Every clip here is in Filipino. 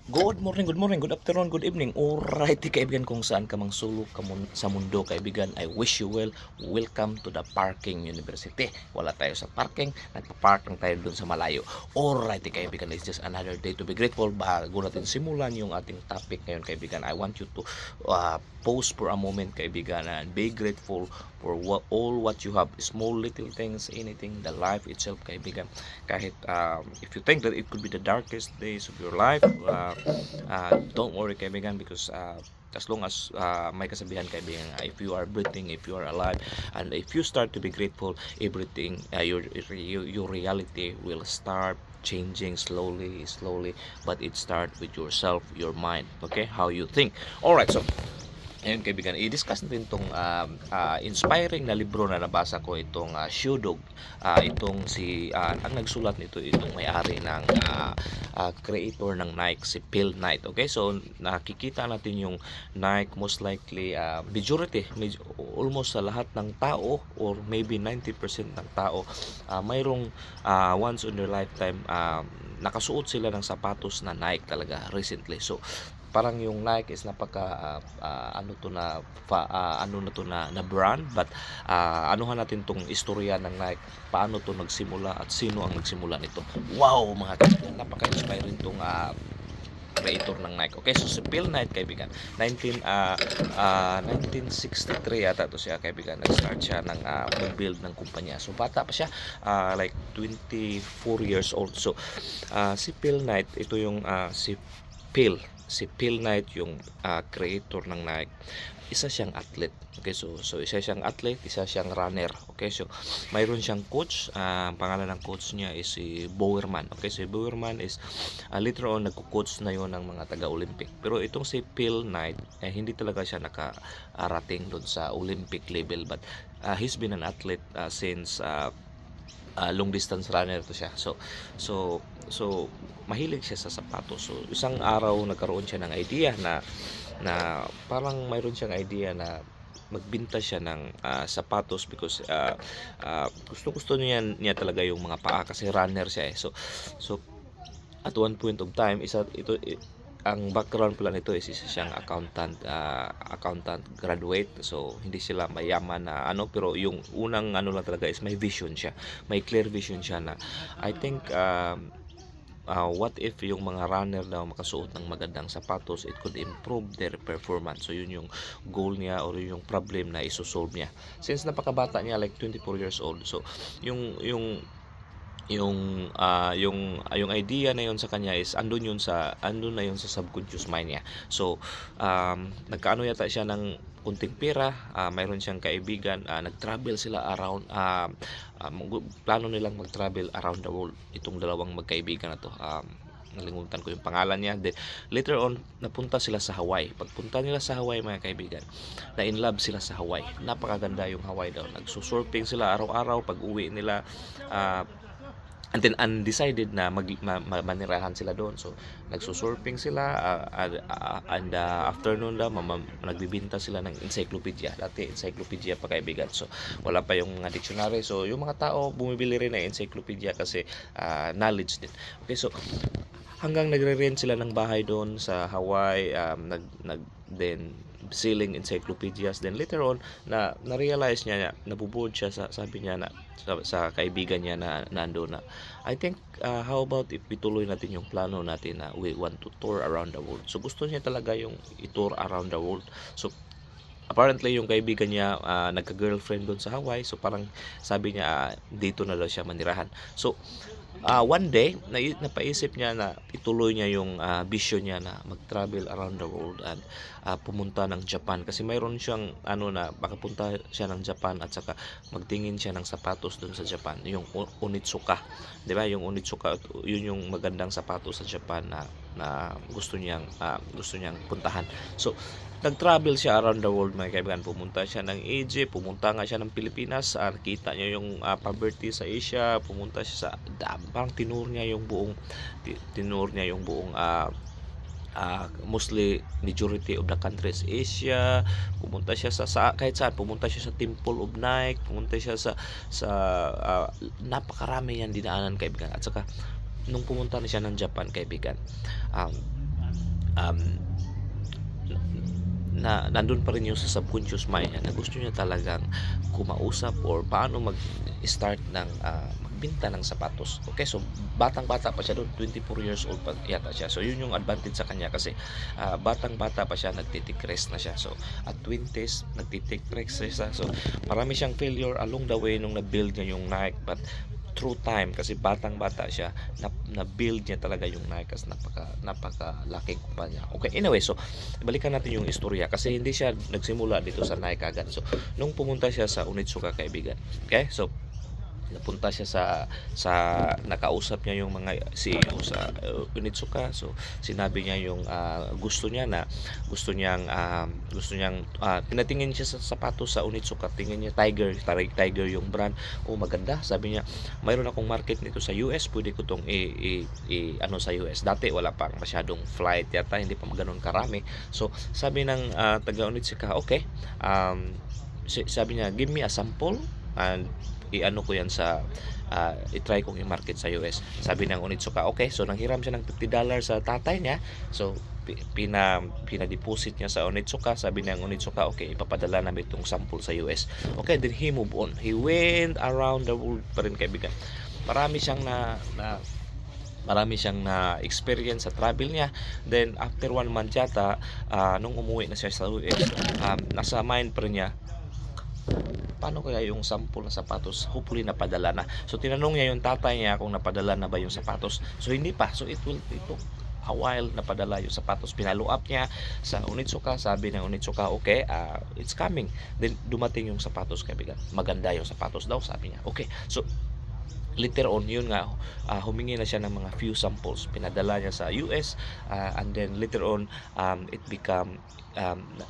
Good morning, good afternoon, good evening. Alright, kaibigan, kung saan ka mang sulok sa mundo, kaibigan, I wish you well. Welcome to the Parking University. Wala tayo sa parking, nagpa-park lang tayo dun sa malayo. Alright, kaibigan, it's just another day to be grateful. Bago natin simulan yung ating topic ngayon, kaibigan, I want you to pause for a moment, kaibigan, and be grateful for all what you have. Small little things, anything, the life itself, kaibigan. Kahit if you think that it could be the darkest days of your life, don't worry, kaibigan, because as long as may kasabihan, kaibigan, if you are breathing, if you are alive, and if you start to be grateful, everything, your reality will start changing slowly, but it starts with yourself, your mind, okay, how you think. All right, so ayun, kaibigan, i-discuss natin itong inspiring na libro na nabasa ko, itong Shudog. Itong ang nagsulat nito, itong may-ari ng creator ng Nike, si Phil Knight. Okay, so nakikita natin yung Nike, most likely majority, almost sa lahat ng tao, or maybe 90% ng tao, mayroong once in their lifetime nakasuot sila ng sapatos na Nike talaga recently. So parang yung Nike is napaka na brand, but anuhan natin tong istorya ng Nike, paano to nagsimula at sino ang nagsimula nito. Wow, mga kaibigan, napaka-inspiring tong creator ng Nike. Okay, so si Phil Knight, kaibigan, 1963 yata to siya, kaibigan. Nag-start siya ng mag-build ng kumpanya. So bata pa siya, like 24 years old. So si Phil Knight, ito yung si Phil Knight, yung creator ng Nike. Isa siyang athlete. Okay, so isa siyang athlete, isa siyang runner. Okay, so mayroon siyang coach. Ang pangalan ng coach niya is si Bowerman. Okay, so si Bowerman is later on nagko-coach na yon ng mga taga-Olympic. Pero itong si Phil Knight, hindi talaga siya nakarating doon sa Olympic level, but he's been an athlete since long distance runner to siya. So mahilig siya sa sapatos. So isang araw nagkaroon siya ng idea na parang mayroon siyang idea na magbenta siya ng sapatos, because gusto niya talaga yung mga paa, kasi runner siya eh. So at one point of time, ang background pala nito is isa siyang accountant graduate. So hindi sila mayaman na pero yung unang lang talaga is may vision siya, may clear vision siya na I think what if yung mga runner daw makasuot ng magandang sapatos, it could improve their performance. So yun yung goal niya, or yung problem na isosolve niya since napakabata niya, like 24 years old. So yung idea na yun sa kanya is andun na yun sa subconscious mind niya. So nagkaano yata siya ng kunting pera, mayroon siyang kaibigan, nag-travel sila around, plano nilang mag-travel around the world, itong dalawang magkaibigan na to. Nalimutan ko yung pangalan niya. Then later on, napunta sila sa Hawaii. Pagpunta nila sa Hawaii, mga kaibigan, na in love sila sa Hawaii. Napakaganda yung Hawaii daw. Nagsusurfing sila araw-araw. Pag uwi nila, and then undecided na manirahan sila doon. So nagsusurfing sila, and afternoon daw nagbibinta sila ng encyclopedia. Dati encyclopedia pa, kaibigan. So wala pa yung mga dictionary. So yung mga tao bumibili rin ng encyclopedia kasi knowledge din. Okay, so hanggang nagre-rent sila ng bahay doon sa Hawaii, then selling encyclopedias. Then later on na-realize niya, nabubuod siya sabi niya na sa kaibigan niya na nandoon na, I think how about if ituloy natin yung plano natin na we want to tour around the world. So gusto niya talaga yung i-tour around the world. So apparently yung kaibigan niya nagka-girlfriend doon sa Hawaii. So parang sabi niya dito na daw siya manirahan. So one day napaisip niya na ituloy niya yung vision niya na mag-travel around the world and pumunta ng Japan, kasi mayroon siyang na makapunta siya ng Japan at saka magtingin siya ng sapatos doon sa Japan, yung Onitsuka, 'di ba? Yung Onitsuka, yun yung magandang sapatos sa Japan na gusto niyang puntahan. So nag-travel siya around the world, mga kaibigan. Pumunta siya ng Egypt, pumunta nga siya ng Pilipinas, nakita niya yung poverty sa Asia, pumunta siya sa parang tinur niya yung buong mostly majority of the countries Asia. Pumunta siya sa kahit saan, pumunta siya sa Temple of Nike, pumunta siya sa napakarami niyang dinaanan, kaibigan. At saka nung pumunta na siya ng Japan, kaibigan, um, na nandun pa rin yung sa subconscious mind niya na gusto niya talagang kumausap or paano mag-start ng magbenta ng sapatos. Okay, so batang-bata pa siya doon, 24 years old pa yata siya. So yun yung advantage sa kanya kasi batang-bata pa siya, nagtitik rest na siya. So at 20s, nagtitik rest siya. So marami siyang failure along the way nung na-build niya yung Nike, but through time, kasi batang-bata siya, na-build niya talaga yung Nike as napaka-laking kumpanya. Okay, anyway, so balikan natin yung istorya kasi hindi siya nagsimula dito sa Nike agad. So nung pumunta siya sa Onitsuka, kaibigan, okay, so napunta siya sa nakausap niya yung mga CEO sa Onitsuka. So sinabi niya yung gusto niyang tinatingin siya sa sapatos sa Onitsuka, tingin niya Tiger yung brand. Oh, maganda, sabi niya, mayroon akong market nito sa US, pwede ko tong ano sa US. Dati wala pang masyadong flight yata, hindi pa ganoon karami. So sabi ng taga Onitsuka, okay, sabi niya, give me a sample and i-ano ko yan sa i-try kong i-market sa US. Sabi ng Onitsuka, okay. So nanghiram siya ng $50 sa tatay niya. So pina-deposit niya sa Onitsuka. Sabi ng Onitsuka, okay, ipapadala namin itong sample sa US. Okay, then he moved on. He went around the world pa rin, kaibigan. Marami siyang na experience sa travel niya. Then after 1 month yata, nung umuwi na siya sa US, nasa mind pa rin niya, paano kaya yung sample na sapatos, hopefully napadala na. So tinanong niya yung tatay niya kung napadala na ba yung sapatos. So hindi pa. So it took a while napadala yung sapatos. Pinalo up niya sa Onitsuka. Sabi ng Onitsuka, okay, it's coming. Then dumating yung sapatos, kaibigan. Maganda yung sapatos daw, sabi niya. Okay, so later on, yun nga, humingi na siya ng mga few samples, pinadala niya sa US, and then later on, it become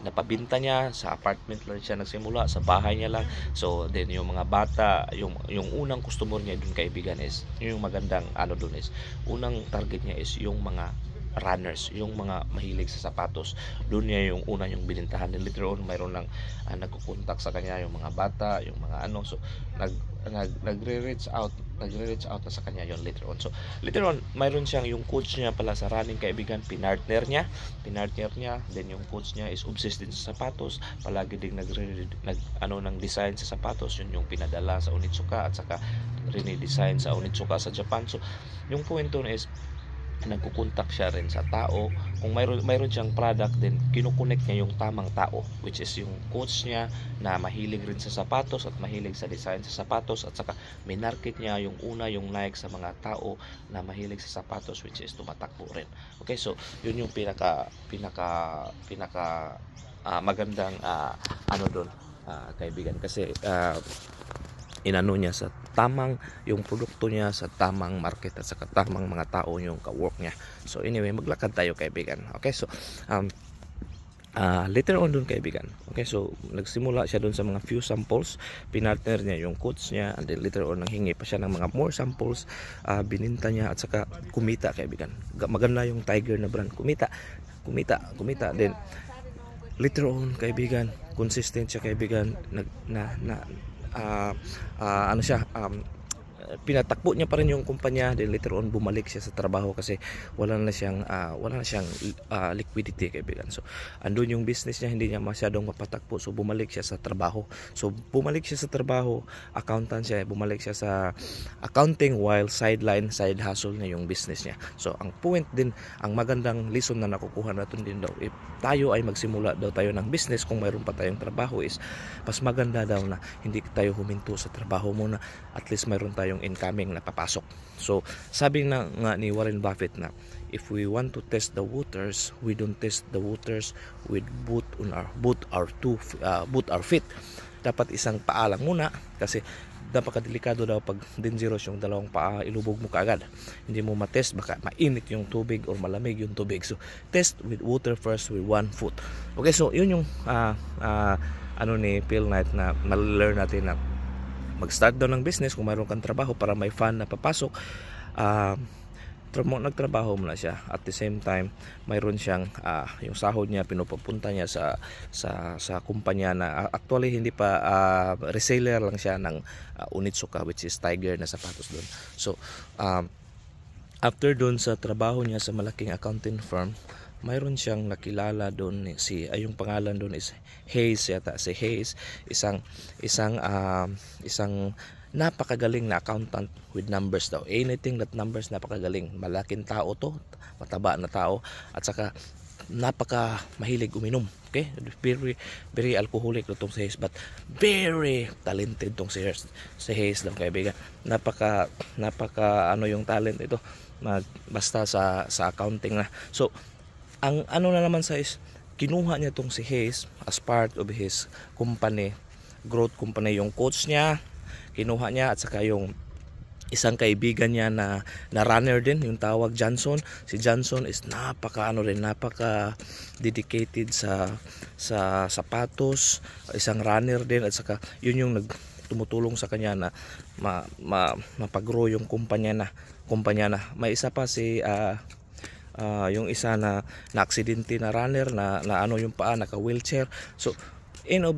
napabinta niya sa apartment lang siya nagsimula, sa bahay niya lang. So then yung mga bata, yung unang customer niya dun, kaibigan, is yung magandang ano dun is unang target niya is yung mga runners, yung mga mahilig sa sapatos. Doon niya yung una yung binintahan. And later on, mayroon lang nagkukontak sa kanya yung mga bata, yung mga ano. So nagre-reach out na sa kanya yon later on. So later on, mayroon siyang yung coach niya pala sa running, kaibigan, pinartner niya. Then yung coach niya is obsessed din sa sapatos, palagi ding ng design sa sapatos. Yun yung pinadala sa Onitsuka at saka rini-design sa Onitsuka sa Japan. So yung point doon is nagkukontak siya rin sa tao. Kung mayroon siyang product, then kinukonek niya yung tamang tao, which is yung coach niya na mahilig rin sa sapatos at mahilig sa design sa sapatos, at saka minarket niya yung yung Nike sa mga tao na mahilig sa sapatos, which is tumatakbo rin. Okay, so yun yung pinaka magandang ano doon, kaibigan, kasi inano niya sa tamang yung produkto niya sa tamang market at sa tamang mga tao yung ka-work niya. So anyway, maglakad tayo, kaibigan. Okay, so later on dun, kaibigan, okay, so nagsimula siya dun sa mga few samples, pinartner niya yung coach niya, and then later on nanghingi pa siya ng mga more samples, bininta niya at saka kumita, kaibigan. Maganda yung Tiger na brand, kumita. Then later on, kaibigan, consistent siya, kaibigan, ano siya, pinatakbo niya pa rin yung kumpanya. Then later on, bumalik siya sa trabaho kasi wala na siyang liquidity, kaibigan. So andun yung business niya, hindi niya masyadong mapatakbo. So bumalik siya sa trabaho. Accountant siya, bumalik siya sa accounting while side hustle niya yung business niya. So ang point din, ang magandang lesson na nakukuha natin din daw, if tayo ay magsimula daw tayo ng business, kung mayroon pa tayong trabaho, is mas maganda daw na hindi tayo huminto sa trabaho muna, at least mayroon tayong incoming na papasok. So sabi nga ni Warren Buffett na if we want to test the waters, we don't test the waters with both our feet. Dapat isang paa lang muna, kasi napakadelikado daw pag dangerous yung dalawang paa, ilubog mo kaagad. Hindi mo matest, baka mainit yung tubig or malamig yung tubig. So test with water first with one foot. Okay, so yun yung ni Phil Knight na ma-learn natin na mag-start daw ng business kung mayroon kang trabaho para may fund na papasok. Nagtrabaho muna siya, at the same time mayroon siyang yung sahod niya pinupunta niya sa kumpanya na actually hindi pa reseller lang siya ng Onitsuka, which is Tiger na sapatos doon. So after doon sa trabaho niya sa malaking accounting firm, mayroon siyang nakilala doon yung pangalan doon is Hayes yata. Si Hayes isang napakagaling na accountant with numbers daw. Anything that numbers, napakagaling. Malaking tao to, mataba na tao, at saka napaka mahilig uminom. Okay? Very very alcoholic itong si Hayes, but very talented tong si Hayes daw, kaibigan. Napaka ano yung talent ito, basta sa accounting na. So ang ano na naman sa is, kinuha niya tong si Hayes as part of his company, growth company. Yung coach niya kinuha niya, at saka yung isang kaibigan niya na runner din, yung tawag Johnson. Si Johnson is napaka dedicated sa sapatos, isang runner din, at saka yun yung tumutulong sa kanya na mapagrow yung kumpanya na. May isa pa yung isa na aksidente na runner na ano yung paa, naka wheelchair. So yung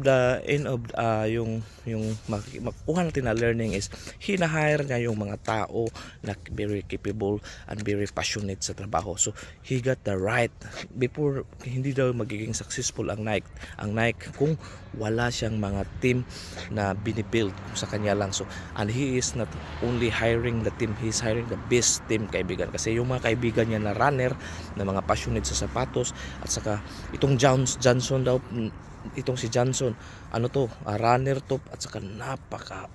makukuha natin na learning is, hina-hire niya yung mga tao na very capable and very passionate sa trabaho. So he got the right, before hindi daw magiging successful ang Nike kung wala siyang mga team na binibuild sa kanya lang. So and he is not only hiring the team, he is hiring the best team, kaibigan, kasi yung mga kaibigan niya na runner, na mga passionate sa sapatos, at saka itong Johnson daw, itong si Johnson, runner to, at saka napaka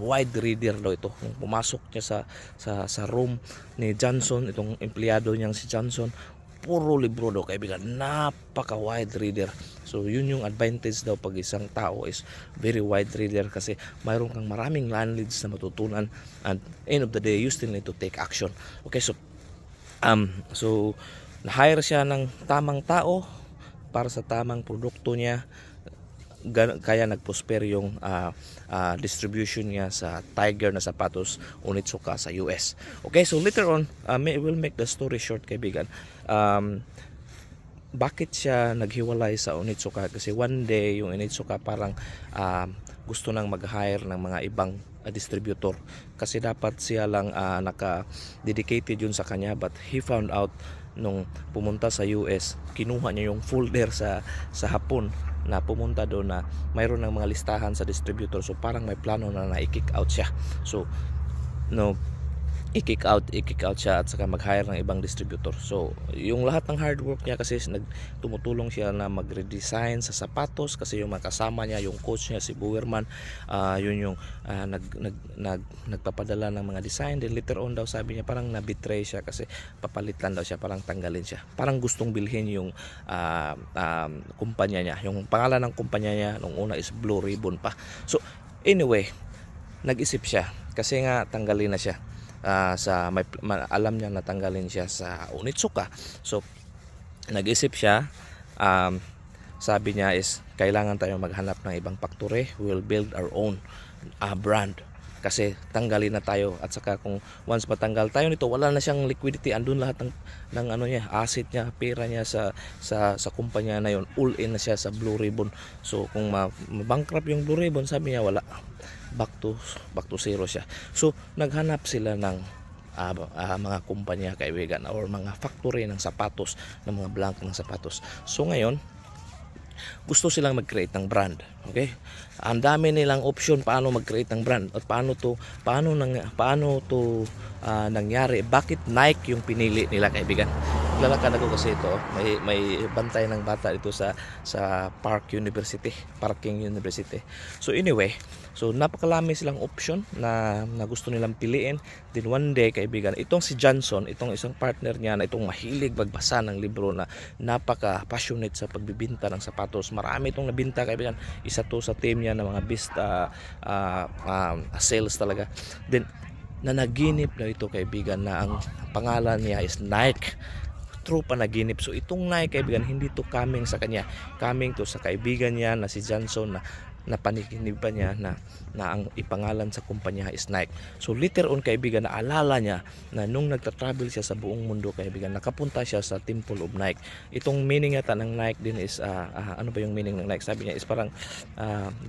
wide reader daw ito. Kung pumasok niya sa room ni Johnson, itong empleyado niyang si Johnson, puro libro daw, kaibigan. Napaka wide reader. So yun yung advantage daw pag isang tao is very wide reader, kasi mayroon kang maraming knowledge na matutunan, and end of the day you still need to take action. Okay, so na-hire siya ng tamang tao para sa tamang produkto niya, kaya nag-prosper yung distribution niya sa Tiger na sapatos, Onitsuka, sa US. Okay, so later on, we'll make the story short, kaibigan. Bakit siya naghiwalay sa Onitsuka? Kasi one day yung Onitsuka parang gusto nang mag-hire ng mga ibang distributor, kasi dapat siya lang naka-dedicated yun sa kanya, but he found out nung pumunta sa US, kinuha niya yung folder sa Hapon na pumunta doon, na mayroon ng mga listahan sa distributor. So parang may plano na i-kick out siya. So i-kick out siya, at saka mag-hire ng ibang distributor. So yung lahat ng hard work niya, kasi tumutulong siya na mag-redesign sa sapatos, kasi yung makasama niya, yung coach niya si Bowerman, yun yung nagpapadala ng mga design. Then later on daw, sabi niya parang na-betray siya, kasi papalitan daw siya, parang tanggalin siya, parang gustong bilhin yung kumpanya niya. Yung pangalan ng kumpanya niya nung una is Blue Ribbon pa. So anyway, nag-isip siya, kasi nga tanggalin na siya. Alam niya natanggalin siya sa Onitsuka. So nag-isip siya, sabi niya is, kailangan tayo maghanap ng ibang factory, we'll build our own brand, kasi tanggalin na tayo. At saka kung once matanggal tayo nito, wala na siyang liquidity, andun lahat ng ano niya, asset niya, pera niya sa kumpanya na yun, all in na siya sa Blue Ribbon. So kung mabankrupt yung Blue Ribbon, sabi niya wala, back to zero siya. So naghanap sila ng mga kumpanya, kaibigan, or mga factory ng sapatos, ng mga blank ng sapatos. So ngayon, gusto silang mag-create ng brand. Okay? Ang dami nilang option paano mag-create ng brand, at paano to nangyari. Bakit Nike yung pinili nila, kaibigan? Lalakad ako kasi ito, may bantay ng bata dito sa Parking University. So anyway, so napakalami silang option na gusto nilang piliin. Then one day, kaibigan, itong si Johnson, itong isang partner niya na itong mahilig magbasa ng libro, na napaka-passionate sa pagbibinta ng sapatos. Marami itong nabinta, kaibigan. Isa to sa team niya na mga best sales talaga. Then nanaginip na ito, kaibigan, na ang pangalan niya is Nike. True panaginip. So itong Nike, kaibigan, hindi to coming sa kanya, coming to sa kaibigan niya na si Johnson, na paniginip pa niya na ang ipangalan sa kumpanya is Nike. So later on, kaibigan, naalala niya na nung nagta-travel siya sa buong mundo, kaibigan, nakapunta siya sa Temple of Nike. Itong meaning yata ng Nike din is ano ba yung meaning ng Nike? Sabi niya is parang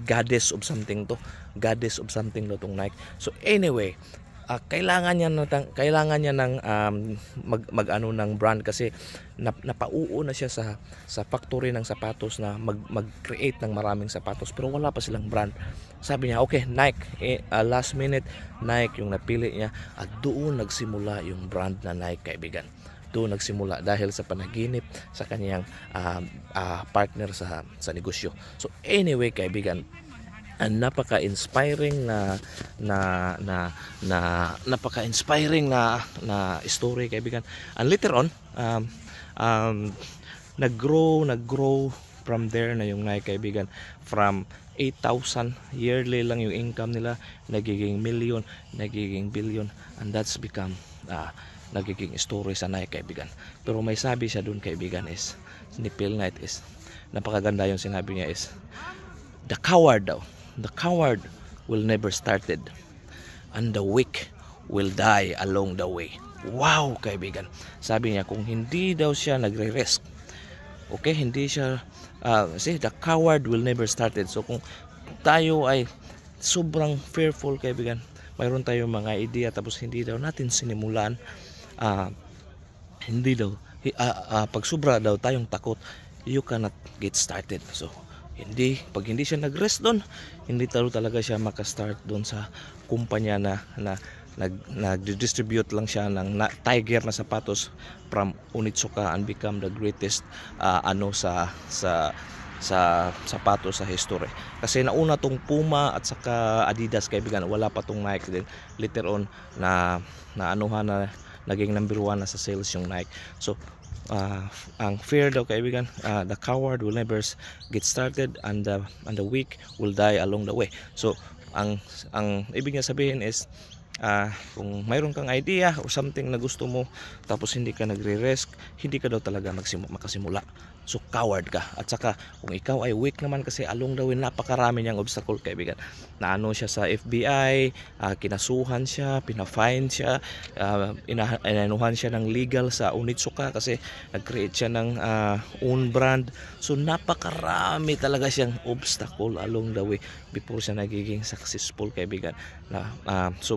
goddess of something daw tong Nike. So anyway, kailangan niya ng mag-ano ng brand kasi napauo na siya sa factory ng sapatos na mag-create ng maraming sapatos pero wala pa silang brand. Sabi niya, okay, Nike. Last minute, Nike yung napili niya at doon nagsimula yung brand na Nike, kaibigan. Doon nagsimula dahil sa panaginip sa kaniyang partner sa negosyo. So anyway, kaibigan, napaka-inspiring napaka-inspiring na story, kaibigan. And later on, nag-grow from there na yung Nike, kaibigan. From 8,000 yearly lang yung income nila, nagiging million, nagiging billion, and that's become nagiging story sa Nike, kaibigan. Pero may sabi siya dun, kaibigan, is ni Phil Knight, is napakaganda yung sinabi niya, is the coward will never started and the weak will die along the way. Wow, kaibigan. Sabi niya, kung hindi daw siya nagre-risk, okay, hindi siya the coward will never started. So kung tayo ay sobrang fearful, kaibigan, mayroon tayong mga idea tapos hindi daw natin sinimulan, hindi daw pag sobra daw tayong takot, you cannot get started. So pag hindi siya nag-rest doon, hindi talaga siya maka-start doon sa kumpanya na nag-distribute lang siya ng Tiger na sapatos from Onitsuka and become the greatest sa sapatos sa history. Kasi nauna tong Puma at saka Adidas, kaibigan, wala pa tong Nike. Din later on na naging number 1 na sa sales yung Nike. So ang fear daw, kaibigan, the coward will never get started and the weak will die along the way. So ang ibig niya sabihin is kung mayroon kang idea or something na gusto mo tapos hindi ka nagre-risk, hindi ka daw talaga makasimula. So coward ka. At saka kung ikaw ay weak naman, kasi along the way napakarami niyang obstacle, kaibigan. Naano siya sa FBI, kinasuhan siya, pinafine siya, inanuhan siya ng legal sa Onitsuka kasi nag-create siya ng own brand. So napakarami talaga siyang obstacle along the way before siya nagiging successful, kaibigan. So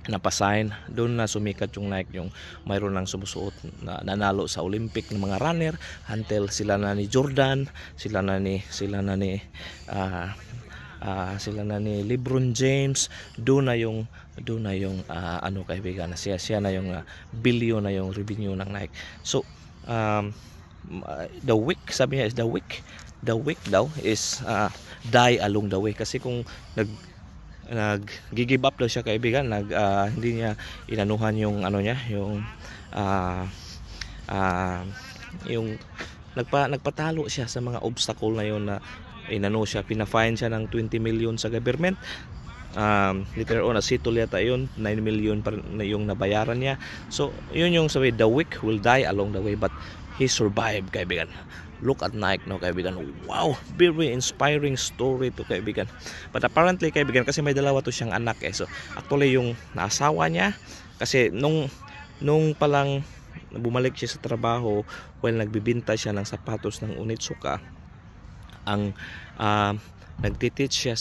napasign doon na sumikat yung Nike, yung mayroon ng sumusuot na nanalo sa Olympic ng mga runner, until sila na ni Jordan, sila na ni LeBron James. Doon na yung kaibigan, na siya na yung billion na yung revenue ng Nike. So the weak, sabi niya, is the weak daw is die along the way. Kasi kung nag-give up daw siya, kaibigan, hindi niya inanuhan yung nagpatalo siya sa mga obstacle na yun, na inano siya, pinafine siya ng 20 million sa government. Later on, nasitol yata yun, 9 million pa na yung nabayaran niya. So yun yung sabi, the weak will die along the way, but he survived, kaibigan. Look at Nike now, kaibigan. Wow, very inspiring story to, kaibigan. But apparently, kaibigan, kasi may dalawa to siyang anak So actually yung naasawa niya, kasi nung palang bumalik siya sa trabaho while nagbibinta siya ng sapatos ng Onitsuka, ang nagtiteach siya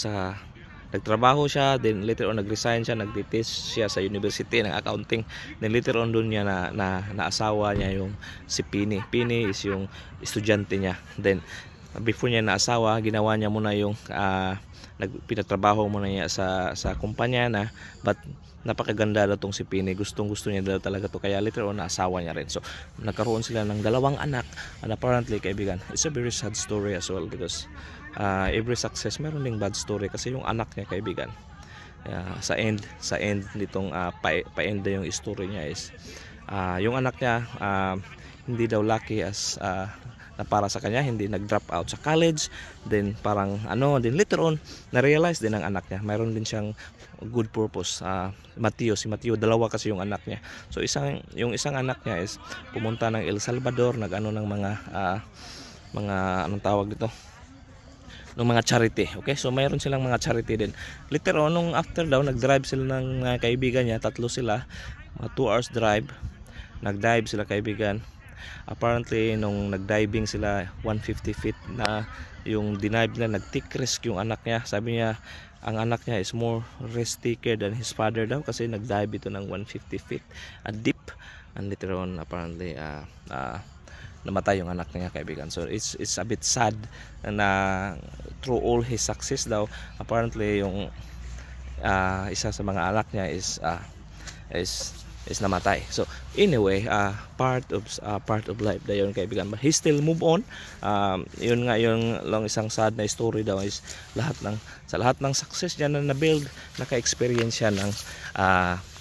nagtrabaho siya, then later on nag-resign siya, nag-teach siya sa university ng accounting. Then later on doon niya naasawa niya yung si Pini. Pini is yung estudyante niya. Then before niya naasawa, ginawa niya muna yung pinatrabaho muna niya sa kumpanya na, but napakaganda daw tong si Pini. Gusto niya daw talaga to, kaya later on naasawa niya rin. So nagkaroon sila ng 2 anak, and apparently, kaibigan, it's a very sad story as well, because every success meron ding bad story. Kasi yung anak niya, kaibigan, sa end nitong pa-end yung story niya is yung anak niya hindi daw lucky as na para sa kanya, hindi nag-drop out sa college. Then parang then later on na-realize din ng anak niya, mayroon din siyang good purpose. Si Mateo, 2 kasi yung anak niya. So yung isang anak niya is pumunta ng El Salvador, ng mga anong tawag dito, ng mga charity. Okay, so mayroon silang mga charity din. Later on, nung after daw, nag-drive sila ng kaibigan niya, 3 sila, 2 hours drive, nag-dive sila, kaibigan. Apparently nung nag-diving sila 150 feet na yung dinive nila, nag-take risk yung anak niya. Sabi niya ang anak niya is more risk taker than his father daw kasi nag-dive ito ng 150 feet deep, and later on apparently namatay yung anak niya, kaibigan. So it's a bit sad na through all his success daw, apparently yung isa sa mga anak niya is namatay. So anyway, part of life dayon, kaibigan, but he still move on. Yun nga yung lang isang sad na story daw is sa lahat ng success niya na na-build, naka-experience siya ng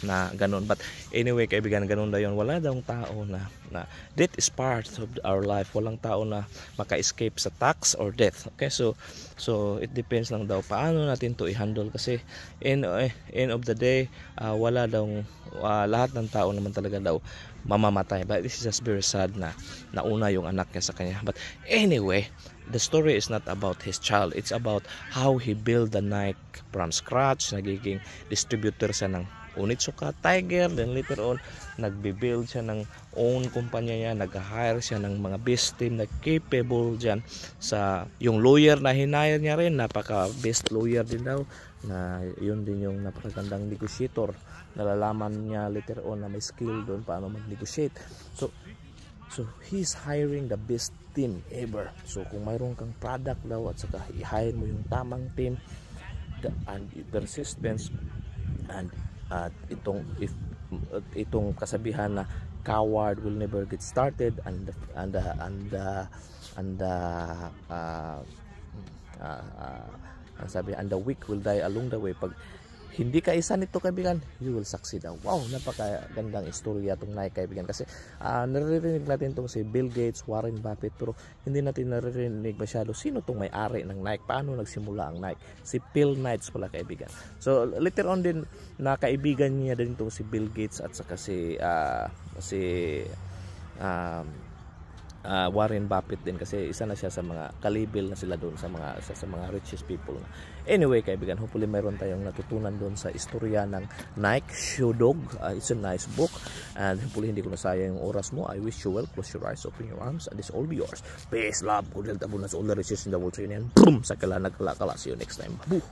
na ganun. But anyway, kaibigan, ganun daw yun. Wala daw tao na death is part of our life. Walang tao na maka-escape sa tax or death. Okay, so it depends lang daw paano natin to i-handle, kasi end of the day, wala daw lahat ng tao naman talaga daw mamamatay. But this is just very sad na nauna yung anak niya sa kanya. But anyway, the story is not about his child. It's about how he built the Nike from scratch. Nagiging distributor siya ng Onitsuka Tiger, then later on nagbe-build siya ng own kumpanya niya, nag-hire siya ng mga best team na capable dyan. Sa yung lawyer na hinire niya rin, napaka best lawyer din daw, na yun din yung napakagandang negotiator. Nalalaman niya later on na may skill doon paano mag-negotiate. So he's hiring the best team ever. So kung mayroon kang product daw at saka i-hire mo yung tamang team, and persistence, and itong kasabihan na coward will never get started, and the weak will die along the way. Pag hindi ka isa nito, kaibigan, you will succeed. Wow, napakagandang istorya itong Nike, kaibigan, kasi naririnig natin itong si Bill Gates, Warren Buffett, pero hindi natin naririnig masyado sino itong may-ari ng Nike, paano nagsimula ang Nike. Si Phil Knight pala, kaibigan. So later on din, nakaibigan niya din itong si Bill Gates at saka si Warren Buffett din, kasi isa na siya sa mga kalibil na sila doon sa mga richest people. Anyway, kaibigan, hopefully mayroon tayong natutunan doon sa istorya ng Nike Shoe Dog. It's a nice book, and hopefully hindi ko nasayang yung oras mo. I wish you well. Close your eyes, open your arms, and this all be yours. Peace, love, good health, abundance, all the riches in the world. Boom! Sa kala nagkala. See you next time. Boo!